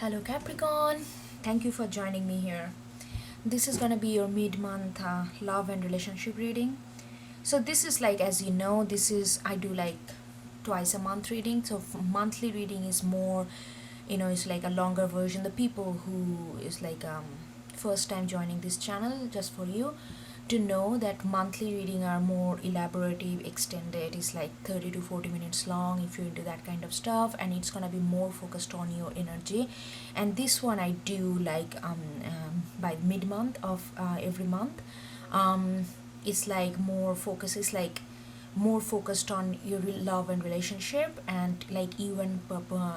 Hello Capricorn, thank you for joining me here. This is gonna be your mid-month love and relationship reading. So this is like, as you know, this is I do like twice a month reading. So monthly reading is more, it's like a longer version. The people who is like first time joining this channel, just for you to know that monthly reading are more elaborative, extended. It's like 30 to 40 minutes long if you're into that kind of stuff, and it's gonna be more focused on your energy. And this one I do like by mid-month of every month. It's like more focus. It's like more focused on your love and relationship, and like even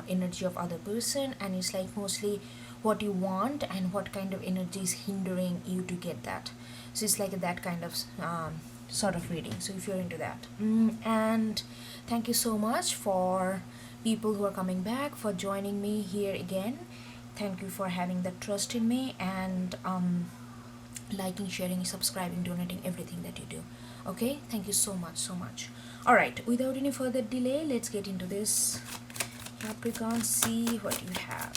energy of other person, and it's like mostly what you want and what kind of energy is hindering you to get that. So it's like that kind of sort of reading, so if you're into that. And thank you so much for people who are coming back, for joining me here again. Thank you for having that trust in me, and liking, sharing, subscribing, donating, everything that you do. Okay, thank you so much, so much. All right, without any further delay, let's get into this. Capricorn, see what you have.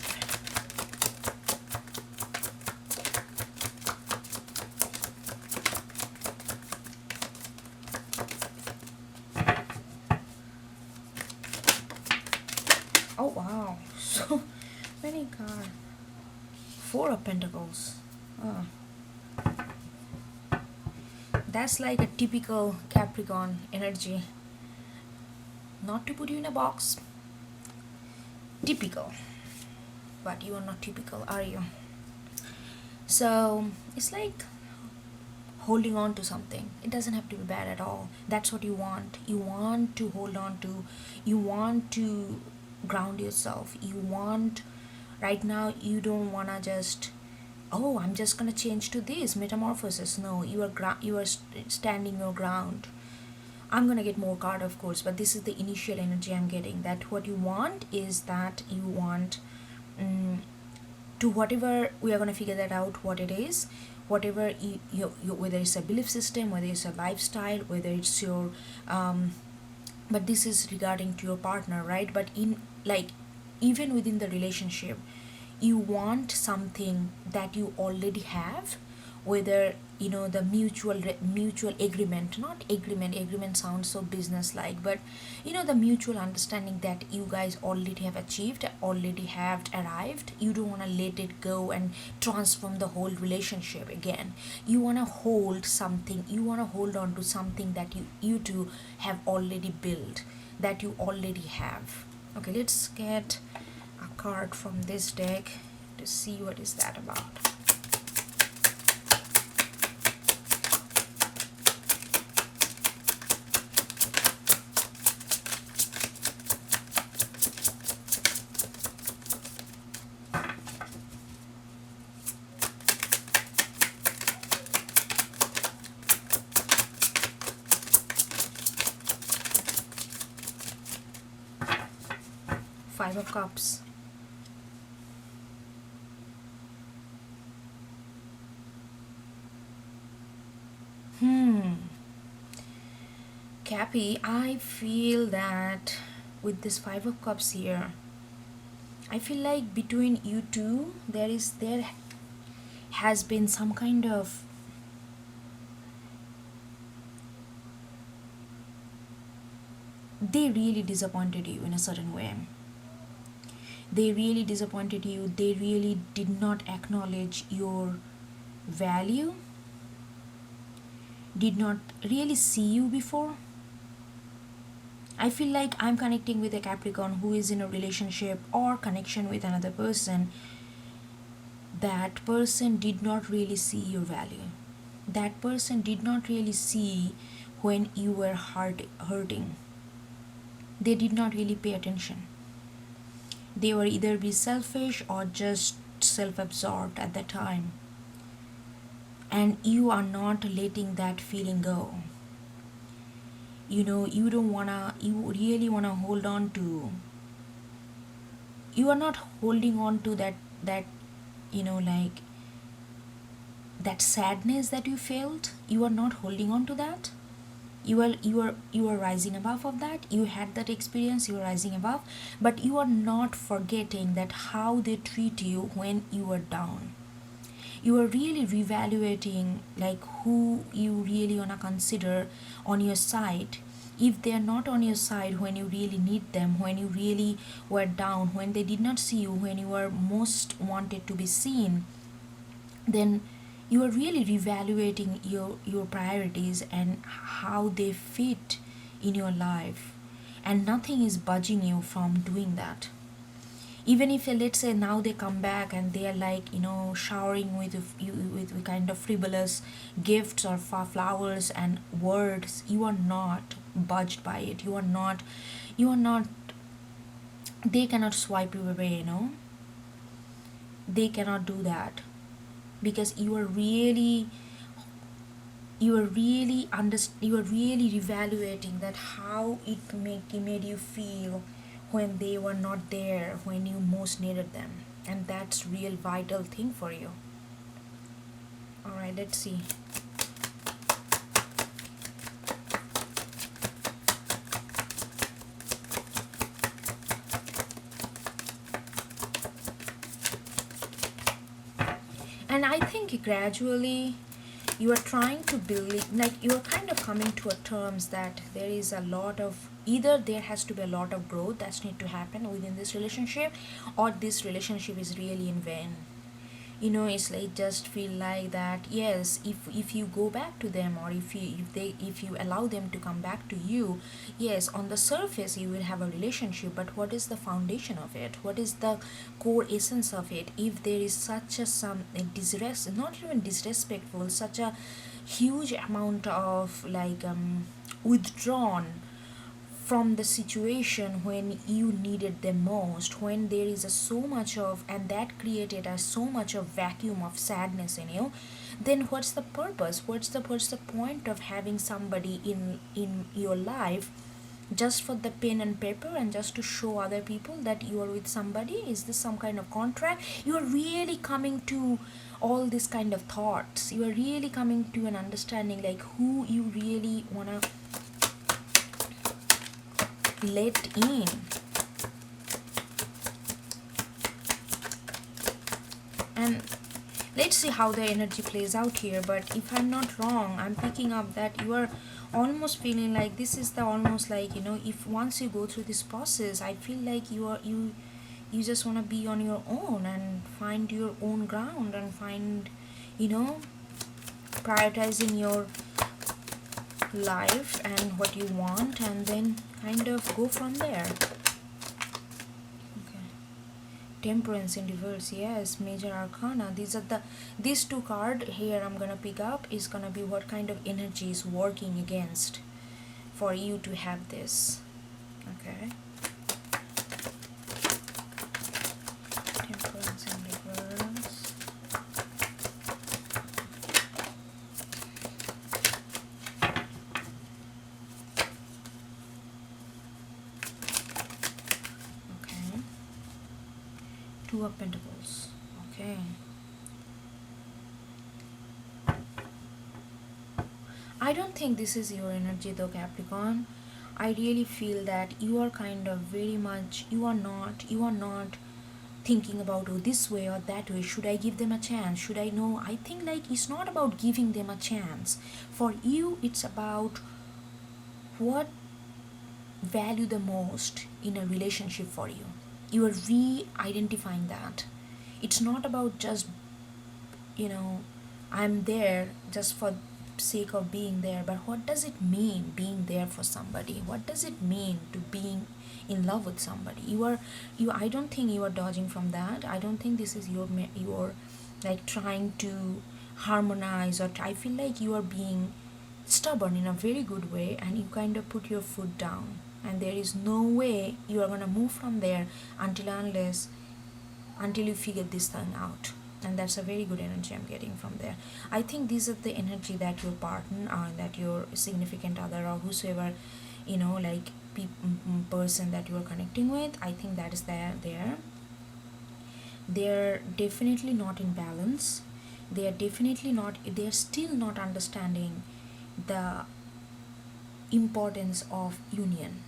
Oh wow, so many cards. Four of Pentacles. Oh. That's like a typical Capricorn energy. Not to put you in a box. Typical. But you are not typical, are you? So it's like holding on to something. It doesn't have to be bad at all. That's what you want. You want to hold on to. You want to ground yourself. You want, right now, you don't want to just, oh, I'm just gonna change to this metamorphosis. No, you are standing your ground. I'm gonna get more card, of course, but this is the initial energy I'm getting. That what you want is that you want to whatever, we are gonna figure that out what it is. Whatever you whether it's a belief system, whether it's a lifestyle, whether it's your but this is regarding to your partner, right? But in like even within the relationship, you want something that you already have, whether the mutual agreement, not agreement sounds so business like, but the mutual understanding that you guys already have achieved, already have arrived. You don't want to let it go and transform the whole relationship again. You want to hold something, you want to hold on to something that you two have already built, that you already have. Okay, let's get a card from this deck to see what is that about. Five of Cups. Cappy, I feel that with this Five of Cups here, I feel like between you two there has been some kind of they really disappointed you in a certain way. They really disappointed you. They really did not acknowledge your value, did not really see you before. I feel like I'm connecting with a Capricorn who is in a relationship or connection with another person. That person did not really see your value. That person did not really see when you were hurting. They did not really pay attention. They were either be selfish or just self-absorbed at the time. And you are not letting that feeling go. You don't wanna, you really wanna hold on to, you are not holding on to that like that sadness that you felt. You are not holding on to that. You are rising above of that. You had that experience, you are rising above, but you are not forgetting that how they treat you when you are down. You are really reevaluating like who you really wanna consider on your side. If they are not on your side when you really need them, when you really were down, when they did not see you when you were most wanted to be seen, then you are really reevaluating your priorities and how they fit in your life, and nothing is budging you from doing that. Even if let's say now they come back and they are like showering with you with kind of frivolous gifts or flowers and words, you are not budged by it. You are not they cannot swipe you away, they cannot do that, because you are really evaluating that how it made you feel when they were not there when you most needed them, and that's real vital thing for you. All right, let's see. And I think gradually you are trying to believe, like you are kind of coming to a terms that there is a lot of, either there has to be a lot of growth that's need to happen within this relationship, or this relationship is really in vain. It's like just feel like that, yes, if you go back to them, or if you allow them to come back to you, yes, on the surface you will have a relationship, but what is the foundation of it? What is the core essence of it if there is such a disrespect, not even disrespectful, such a huge amount of like withdrawn from the situation when you needed them most, when there is a so much of, and that created a so much of vacuum of sadness in you, then what's the purpose? What's the point of having somebody in your life just for the pen and paper and just to show other people that you are with somebody? Is this some kind of contract? You are really coming to all these kind of thoughts. You are really coming to an understanding like who you really wanna let in. And let's see how the energy plays out here. But if I'm not wrong, I'm picking up that you are almost feeling like this is the almost like if once you go through this process, I feel like you just want to be on your own and find your own ground and find prioritizing your life and what you want, and then kind of go from there. Okay. Temperance in reverse, yes, major arcana. These two card here I'm gonna pick up is gonna be what kind of energy is working against for you to have this. Okay. Temperance in reverse. Okay. Two of Pentacles. Okay. I don't think this is your energy though, Capricorn. I really feel that you are kind of very much, you are not thinking about, oh, this way or that way, should I give them a chance, should I know. I think like it's not about giving them a chance. For you, it's about what value the most in a relationship for you. You are re-identifying that. It's not about just I'm there just for sake of being there, but what does it mean being there for somebody? What does it mean to being in love with somebody? I don't think you are dodging from that. I don't think this is your like trying to harmonize, or I feel like you are being stubborn in a very good way, and you kind of put your foot down, and there is no way you are going to move from there until you figure this thing out. And that's a very good energy I'm getting from there. I think these are the energy that your partner, or that your significant other, or whosoever like person that you are connecting with, I think that is they're definitely not in balance. They're still not understanding the importance of union.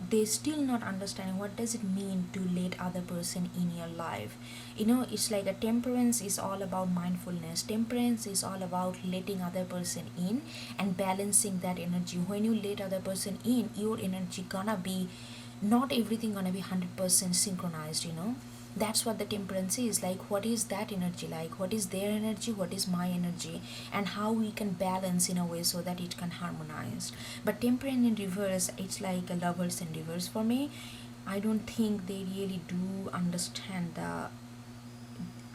They still not understanding what does it mean to let other person in your life. It's like a temperance is all about mindfulness. Temperance is all about letting other person in and balancing that energy. When you let other person in, your energy gonna be, not everything gonna be 100% synchronized. That's what the temperance is like. What is that energy like? What is their energy? What is my energy? And how we can balance in a way so that it can harmonize. But temperance in reverse, it's like a lovers in reverse for me. I don't think they really do understand the,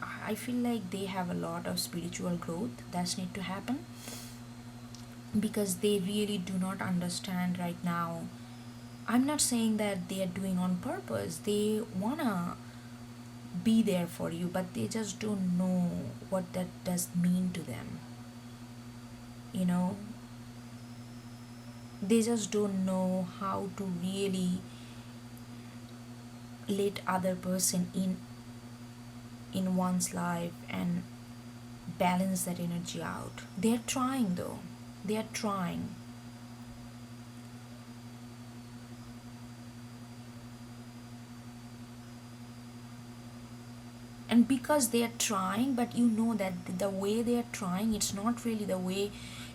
I feel like they have a lot of spiritual growth that's need to happen, because they really do not understand right now. I'm not saying that they are doing on purpose. They wanna be there for you, but they just don't know what that does mean to them. You know, they just don't know how to really let other person in one's life and balance that energy out. They're trying though. They're trying. And because they are trying, but you know that the way they are trying, it's not really the way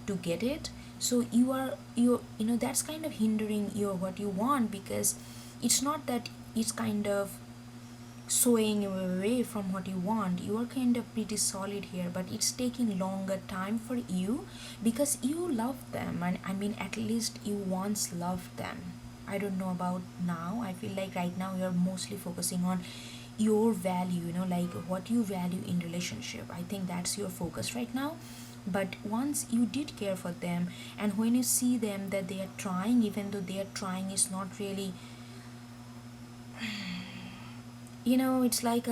to get it. So that's kind of hindering your what you want, because it's not that it's kind of swaying you away from what you want. You are kind of pretty solid here, but it's taking longer time for you because you love them. And I mean, at least you once loved them. I don't know about now. I feel like right now you're mostly focusing on your value, like what you value in relationship. I think that's your focus right now. But once you did care for them, and when you see them that they are trying, even though they are trying is not really, it's like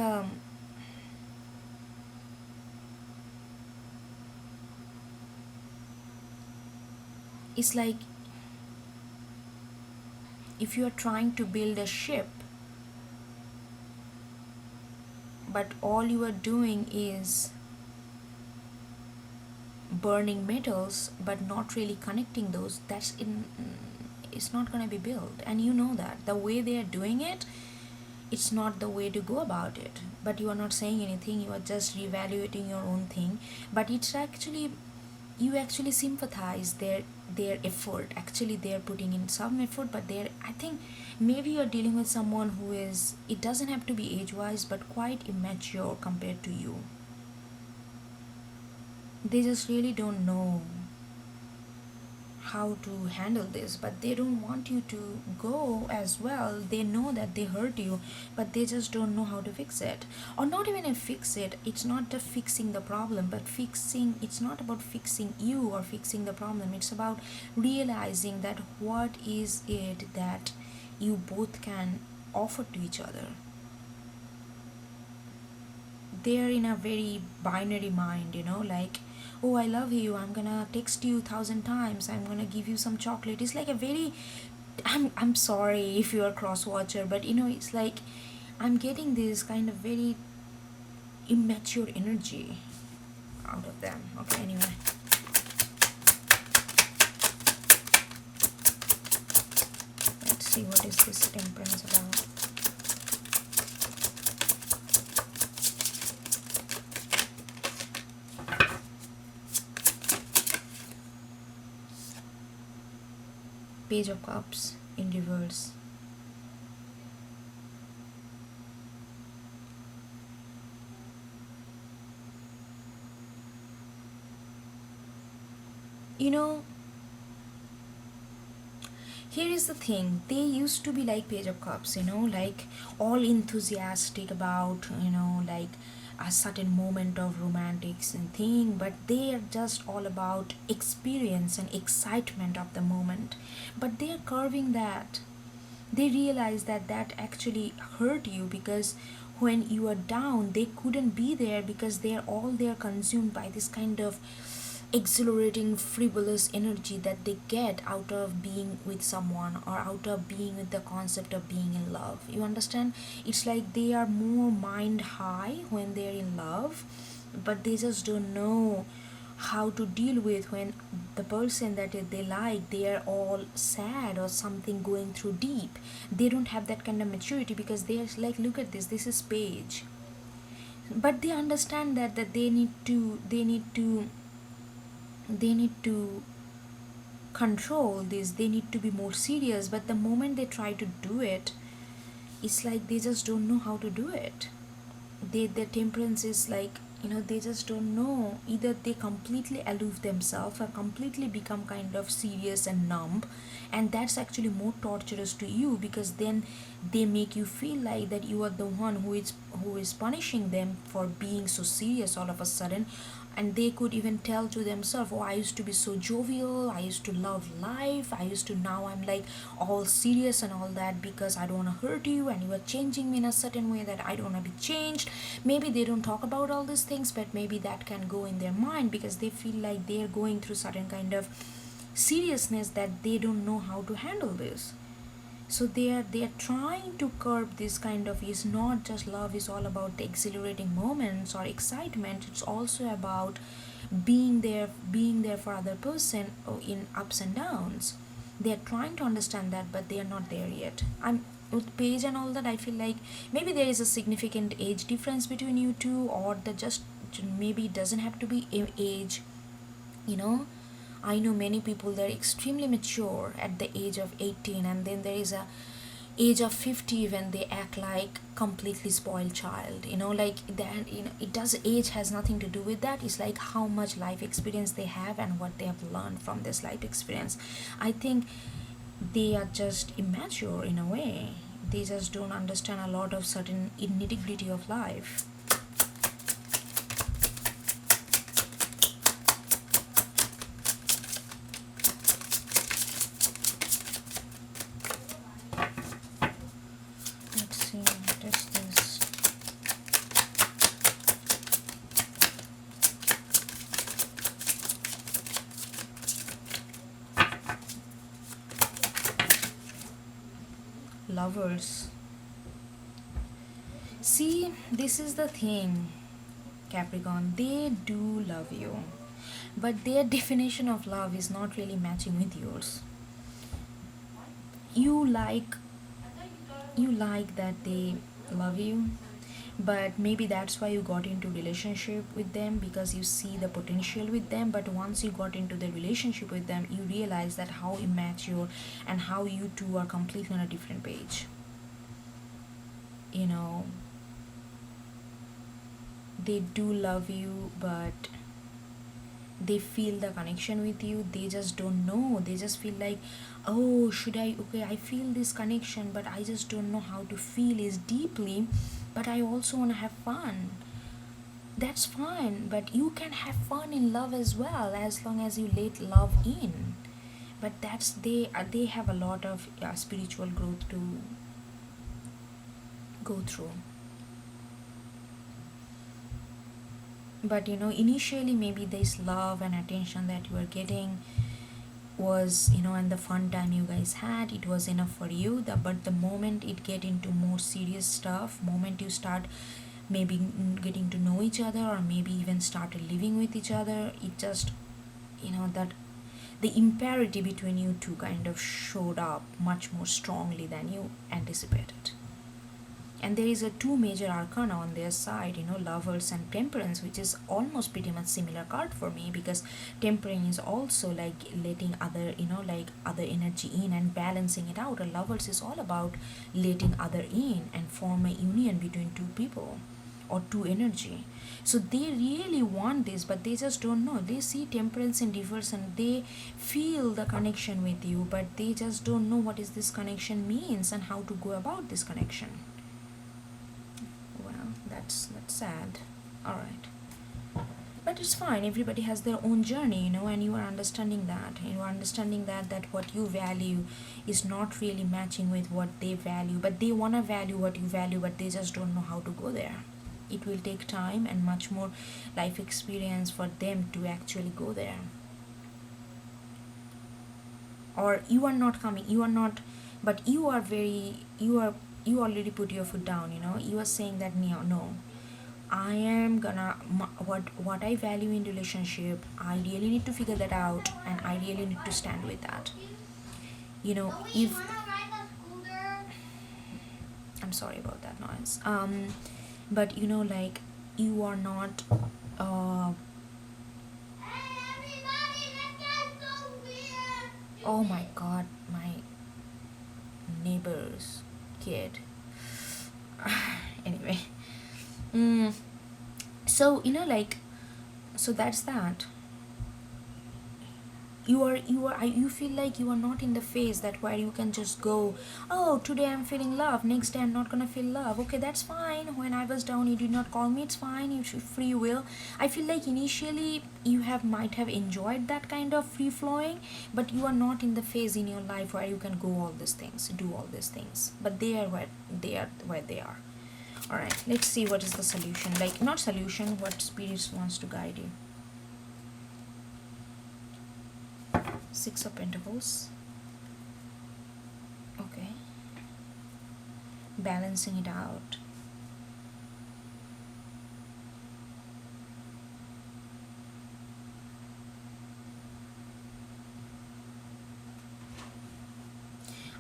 it's like if you are trying to build a ship, but all you are doing is burning metals but not really connecting those, it's not going to be built. And you know that the way they are doing it, it's not the way to go about it. But you are not saying anything, you are just reevaluating your own thing. But it's actually, you actually sympathize their effort. Actually they're putting in some effort, but I think maybe you're dealing with someone who is, it doesn't have to be age wise, but quite immature compared to you. They just really don't know how to handle this, but they don't want you to go as well. They know that they hurt you, but they just don't know how to fix it. Or not even a fix it. It's not the fixing the problem, but fixing, it's not about fixing you or fixing the problem. It's about realizing that what is it that you both can offer to each other. They're in a very binary mind, like, oh, I love you, I'm gonna text you 1,000 times, I'm gonna give you some chocolate. It's like a very, I'm sorry if you're a cross watcher, but it's like I'm getting this kind of very immature energy out of them. Okay, anyway. Let's see what is this temperance about. Page of Cups in reverse. Here is the thing, they used to be like Page of Cups, like all enthusiastic about, like a certain moment of romantics and thing, but they are just all about experience and excitement of the moment. But they are curving that. They realize that that actually hurt you, because when you are down they couldn't be there, because they're consumed by this kind of exhilarating frivolous energy that they get out of being with someone, or out of being with the concept of being in love. You understand? It's like they are more mind high when they're in love, but they just don't know how to deal with when the person that they like, they are all sad or something going through deep. They don't have that kind of maturity because they are like, look at this is Paige. But they understand that they need to control this, they need to be more serious. But the moment they try to do it, it's like they just don't know how to do it. Their temperance is like, they just don't know. Either they completely aloof themselves or completely become kind of serious and numb, and that's actually more torturous to you, because then they make you feel like that you are the one who is punishing them for being so serious all of a sudden. And they could even tell to themselves, oh, I used to be so jovial, I used to love life, I used to, now I'm like all serious and all that because I don't want to hurt you, and you are changing me in a certain way that I don't want to be changed. Maybe they don't talk about all these things, but maybe that can go in their mind because they feel like they're going through certain kind of seriousness that they don't know how to handle this. So they are trying to curb this kind of, is not just love is all about the exhilarating moments or excitement. It's also about being there for other person in ups and downs. They are trying to understand that, but they are not there yet. I'm with Paige and all that. I feel like maybe there is a significant age difference between you two, or that just maybe it doesn't have to be age. you know I know many people, they're extremely mature at the age of 18, and then there is a age of 50 when they act like completely spoiled child. Like that. It does, age has nothing to do with that. It's like how much life experience they have and what they have learned from this life experience. I think they are just immature in a way. They just don't understand a lot of certain nitty-gritty of life. Let's see, what is this? Lovers. See, this is the thing, Capricorn. They do love you, but their definition of love is not really matching with yours. You like that they love you, but maybe that's why you got into relationship with them, because you see the potential with them. But once you got into the relationship with them, you realize that how immature and how you two are completely on a different page. you know they do love you, but they feel the connection with you. They just don't know. They just feel like, oh, should I, okay, I feel this connection, but I just don't know how to feel is deeply. But I also want to have fun. That's fine, but you can have fun in love as well, as long as you let love in. But they have a lot of spiritual growth to go through. But initially maybe this love and attention that you are getting was, and the fun time you guys had, it was enough for you. But the moment it get into more serious stuff, moment you start maybe getting to know each other, or maybe even started living with each other, it just, that the imparity between you two kind of showed up much more strongly than you anticipated. And there is a two major arcana on their side, lovers and temperance, which is almost pretty much similar card for me, because temperance is also like letting other, like other energy in and balancing it out. And lovers is all about letting other in and form a union between two people or two energy. So they really want this, but they just don't know. They see temperance and divorce and they feel the connection with you, but they just don't know what is this connection means and how to go about this connection. Well, that's sad. All right, but it's fine. Everybody has their own journey, and you are understanding that. You are understanding that what you value is not really matching with what they value, but they want to value what you value, but they just don't know how to go there. It will take time and much more life experience for them to actually go there. Or you are not coming, you are not, but you are very, you already put your foot down. You are saying that no, I am gonna what I value in relationship, I really need to figure that out, and I really need to stand with that. If I'm sorry about that noise. But like, you are not uh oh my god, my neighbor's kid. Anyway. mm, so like, so that's that. You feel like you are not in the phase that where you can just go, oh, today I'm feeling love, next day I'm not gonna feel love. Okay, that's fine. When I was down, you did not call me, it's fine, you should free will. I feel like initially you might have enjoyed that kind of free flowing, but you are not in the phase in your life where you can go all these things, do all these things. But they are where they are. All right, let's see what is the solution, like, not solution, what spirits wants to guide you. Six of Pentacles. Okay. Balancing it out.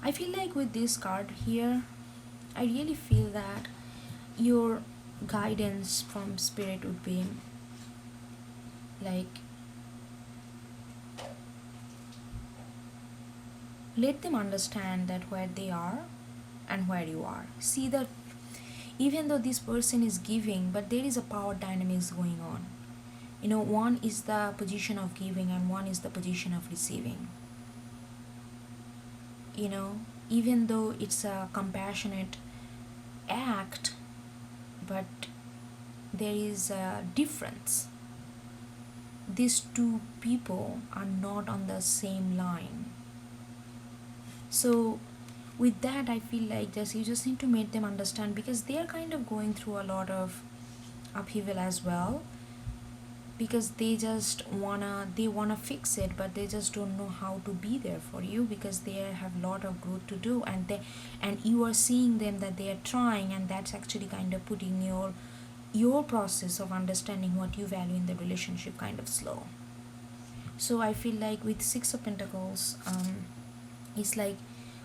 I feel like with this card here, I really feel that your guidance from spirit would be like, let them understand that where they are and where you are. See that even though this person is giving, but there is a power dynamics going on. One is the position of giving and one is the position of receiving. Even though it's a compassionate act, but there is a difference. These two people are not on the same line. So with that, I feel like you just need to make them understand, because they are kind of going through a lot of upheaval as well, because they wanna fix it, but they just don't know how to be there for you, because they have a lot of growth to do, and you are seeing them that they are trying, and that's actually kind of putting your process of understanding what you value in the relationship kind of slow. So I feel like with Six of Pentacles, it's like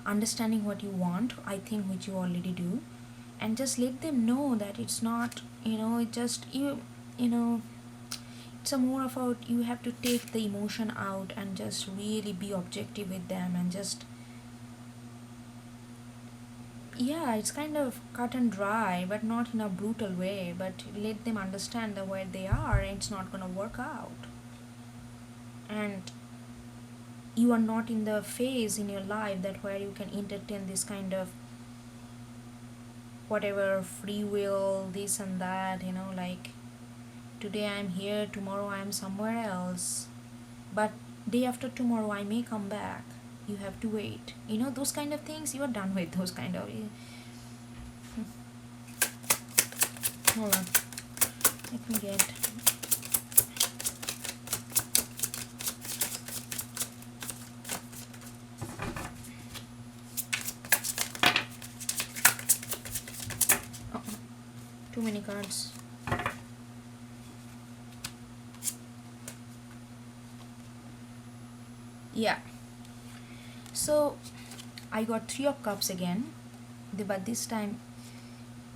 understanding what you want, I think, which you already do, and just let them know that it's not, it just it's a more about, you have to take the emotion out and just really be objective with them, and just, yeah, it's kind of cut and dry, but not in a brutal way, but let them understand that where they are, it's not gonna work out. And you are not in the phase in your life that where you can entertain this kind of whatever free will, this and that, like, today I'm here, tomorrow I'm somewhere else, but day after tomorrow I may come back, you have to wait, those kind of things. You are done with those kind of hold on, let me get too many cards. Yeah, so I got Three of Cups again, but this time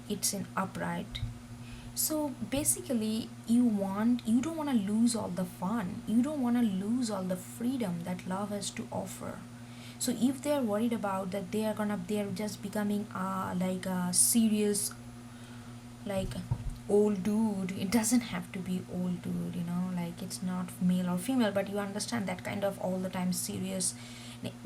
it's in upright. So basically, you don't want to lose all the fun, you don't want to lose all the freedom that love has to offer. So if they're worried about that, they're just becoming like a serious, like, old dude. It doesn't have to be old dude, like, it's not male or female, but you understand that kind of all the time serious.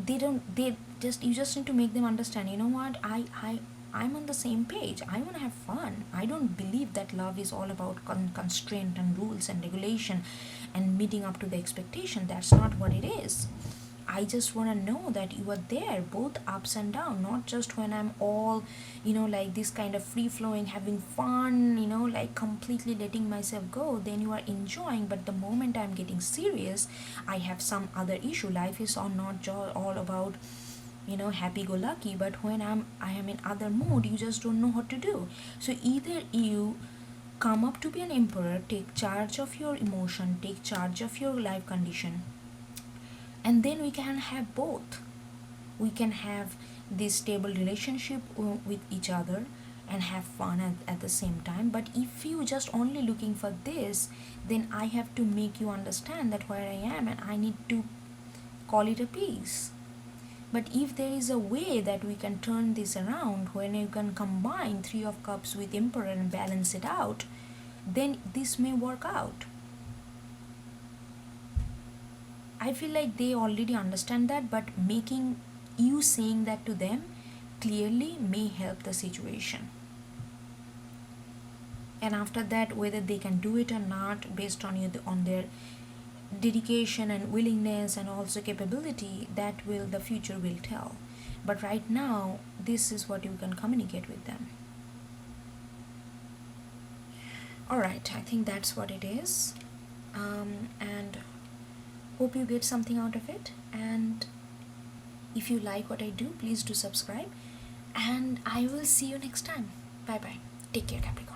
You just need to make them understand, what, I'm on the same page, I want to have fun. I don't believe that love is all about constraint and rules and regulation and meeting up to the expectation. That's not what it is. I just want to know that you are there, both ups and down, not just when I'm all, like, this kind of free flowing, having fun, like, completely letting myself go, then you are enjoying. But the moment I'm getting serious, I have some other issue. Life is not all about, happy go lucky, but when I am in other mood, you just don't know what to do. So either you come up to be an emperor, take charge of your emotion, take charge of your life condition, and then we can have both. We can have this stable relationship with each other and have fun at the same time. But if you just only looking for this, then I have to make you understand that where I am and I need to call it a peace. But if there is a way that we can turn this around, when you can combine Three of Cups with Emperor and balance it out, then this may work out. I feel like they already understand that, but making you saying that to them clearly may help the situation. And after that, whether they can do it or not, based on their dedication and willingness and also capability, that will the future will tell. But right now, this is what you can communicate with them. Alright, I think that's what it is. And hope you get something out of it. And if you like what I do, please do subscribe. And I will see you next time. Bye bye. Take care, Capricorn.